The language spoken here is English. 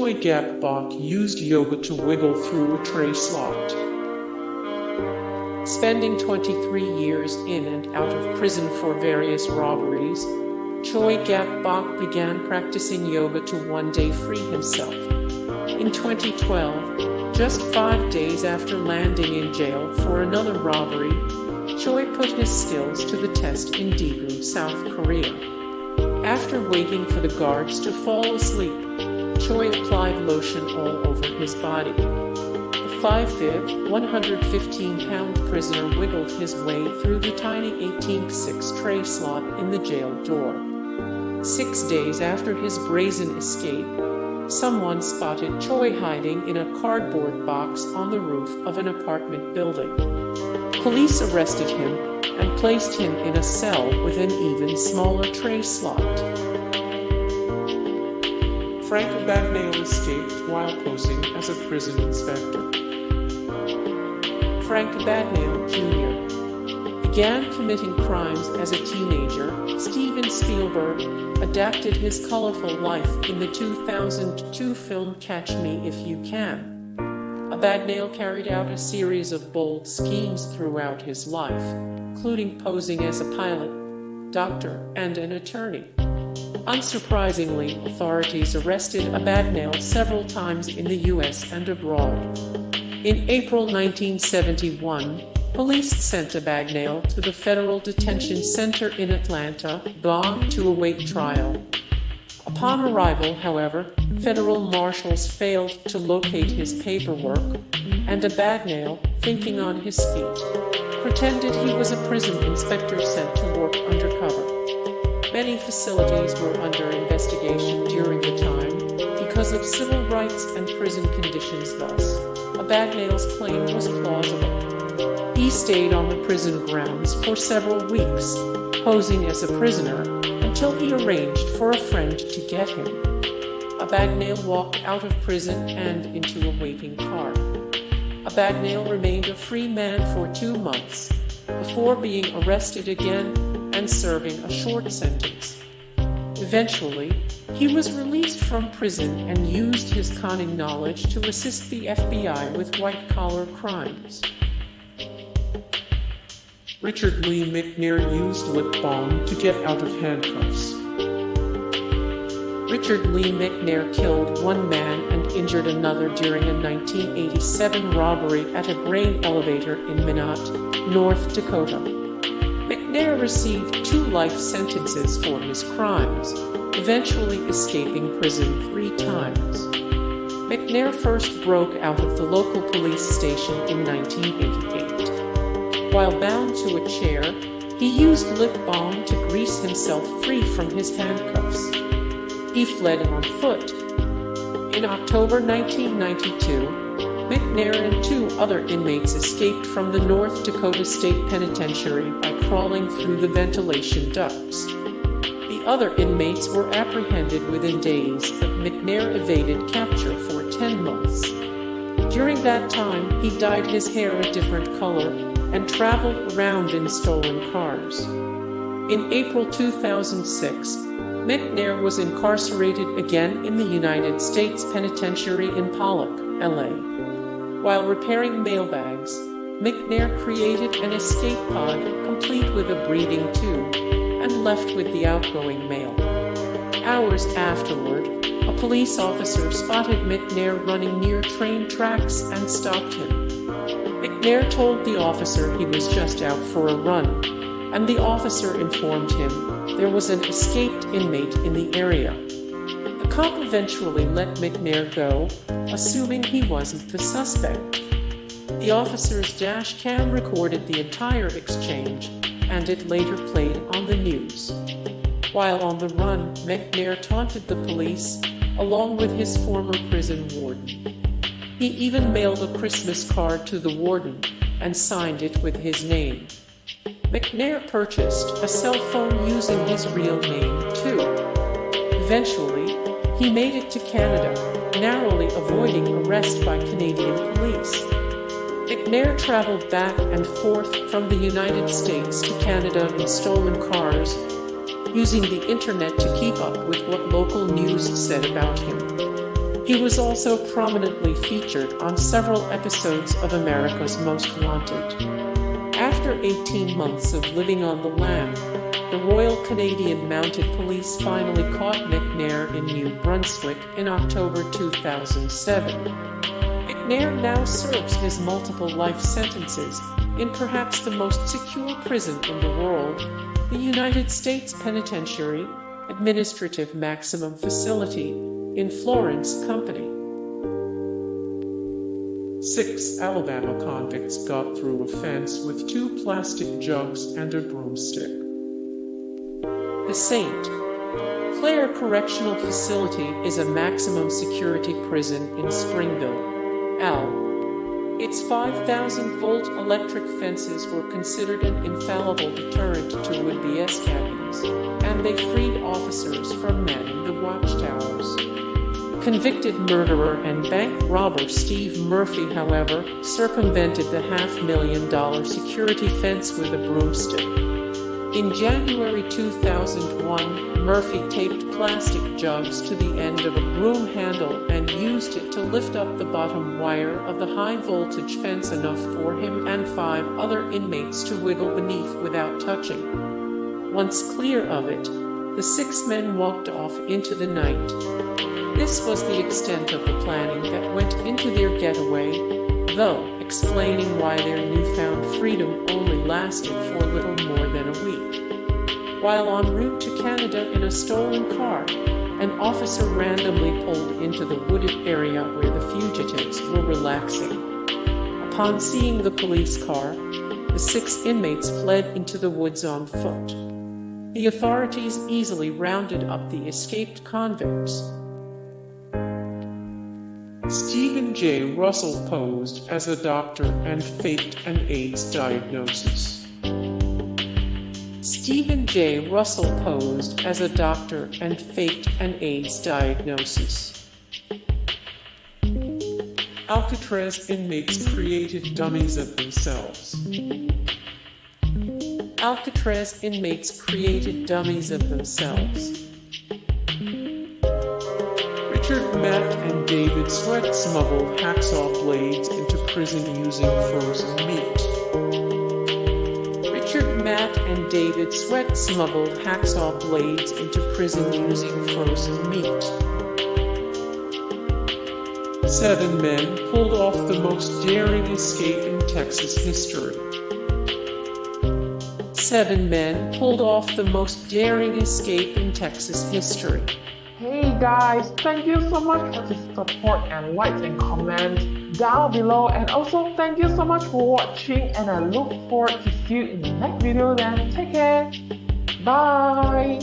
Choi Gap-Bok used yoga to wiggle through a tray slot. Spending 23 years in and out of prison for various robberies, Choi Gap-Bok began practicing yoga to one day free himself. In 2012, just 5 days after landing in jail for another robbery, Choi put his skills to the test in Daegu, South Korea. After waiting for the guards to fall asleep, Choi applied lotion all over his body. The 5'5", 115-pound prisoner wiggled his way through the tiny 18x6 tray slot in the jail door. 6 days after his brazen escape, someone spotted Choi hiding in a cardboard box on the roof of an apartment building. Police arrested him and placed him in a cell with an even smaller tray slot. Frank Abagnale escaped while posing as a prison inspector. Frank Abagnale Jr. began committing crimes as a teenager. Steven Spielberg adapted his colorful life in the 2002 film Catch Me If You Can. Abagnale carried out a series of bold schemes throughout his life, including posing as a pilot, doctor, and an attorney. Unsurprisingly, authorities arrested Abagnale several times in the US and abroad. In April 1971, police sent Abagnale to the Federal Detention Center in Atlanta, Balm, to await trial. Upon arrival, however, federal marshals failed to locate his paperwork, and Abagnale, thinking on his feet, pretended he was a prison inspector sent to work undercover. Many facilities were under investigation during the time because of civil rights and prison conditions. Thus, Abagnale's claim was plausible. He stayed on the prison grounds for several weeks, posing as a prisoner, until he arranged for a friend to get him. Abagnale walked out of prison and into a waiting car. Abagnale remained a free man for 2 months, before being arrested again and serving a short sentence. Eventually, he was released from prison and used his conning knowledge to assist the FBI with white-collar crimes. Richard Lee McNair used lip balm to get out of handcuffs. Richard Lee McNair killed one man and injured another during a 1987 robbery at a grain elevator in Minot, North Dakota. McNair received 2 life sentences for his crimes, eventually escaping prison 3 times. McNair first broke out of the local police station in 1988. While bound to a chair, he used lip balm to grease himself free from his handcuffs. He fled on foot. In October 1992, McNair and 2 other inmates escaped from the North Dakota State Penitentiary by crawling through the ventilation ducts. The other inmates were apprehended within days, but McNair evaded capture for 10 months. During that time, he dyed his hair a different color and traveled around in stolen cars. In April 2006, McNair was incarcerated again in the United States Penitentiary in Pollock, LA. While repairing mailbags, McNair created an escape pod complete with a breathing tube and left with the outgoing mail. Hours afterward, a police officer spotted McNair running near train tracks and stopped him. McNair told the officer he was just out for a run, and the officer informed him there was an escaped inmate in the area. The cop eventually let McNair go, assuming he wasn't the suspect. The officer's dash cam recorded the entire exchange, and it later played on the news. While on the run, McNair taunted the police, along with his former prison warden. He even mailed a Christmas card to the warden and signed it with his name. McNair purchased a cell phone using his real name, too. Eventually, he made it to Canada, narrowly avoiding arrest by Canadian police. McNair traveled back and forth from the United States to Canada in stolen cars, using the internet to keep up with what local news said about him. He was also prominently featured on several episodes of America's Most Wanted. After 18 months of living on the lam, the Royal Canadian Mounted Police finally caught McNair in New Brunswick in October 2007. McNair now serves his multiple life sentences in perhaps the most secure prison in the world, the United States Penitentiary Administrative Maximum Facility in Florence Company. 6 Alabama convicts got through a fence with 2 plastic jugs and a broomstick. The St. Clair Correctional Facility is a maximum security prison in Springville, Al. Its 5,000-volt electric fences were considered an infallible deterrent to would-be escapees, and they freed officers from manning the watchtowers. Convicted murderer and bank robber Steve Murphy, however, circumvented the $500,000 security fence with a broomstick. In January 2001, Murphy taped plastic jugs to the end of a broom handle and used it to lift up the bottom wire of the high-voltage fence enough for him and 5 other inmates to wiggle beneath without touching. Once clear of it, the 6 men walked off into the night. This was the extent of the planning that went into their getaway, though explaining why their newfound freedom only lasted for little more than a week. While en route to Canada in a stolen car, an officer randomly pulled into the wooded area where the fugitives were relaxing. Upon seeing the police car, the 6 inmates fled into the woods on foot. The authorities easily rounded up the escaped convicts. Stephen J. Russell posed as a doctor and faked an AIDS diagnosis. Stephen J. Russell posed as a doctor and faked an AIDS diagnosis. Alcatraz inmates created dummies of themselves. Alcatraz inmates created dummies of themselves. Richard, Matt, and David Sweat smuggled hacksaw blades into prison using frozen meat. Richard, Matt, and David Sweat smuggled hacksaw blades into prison using frozen meat. 7 men pulled off the most daring escape in Texas history. 7 men pulled off the most daring escape in Texas history. Hey guys, thank you so much for the support and likes and comments down below, and also thank you so much for watching, and I look forward to see you in the next video. Then take care, bye.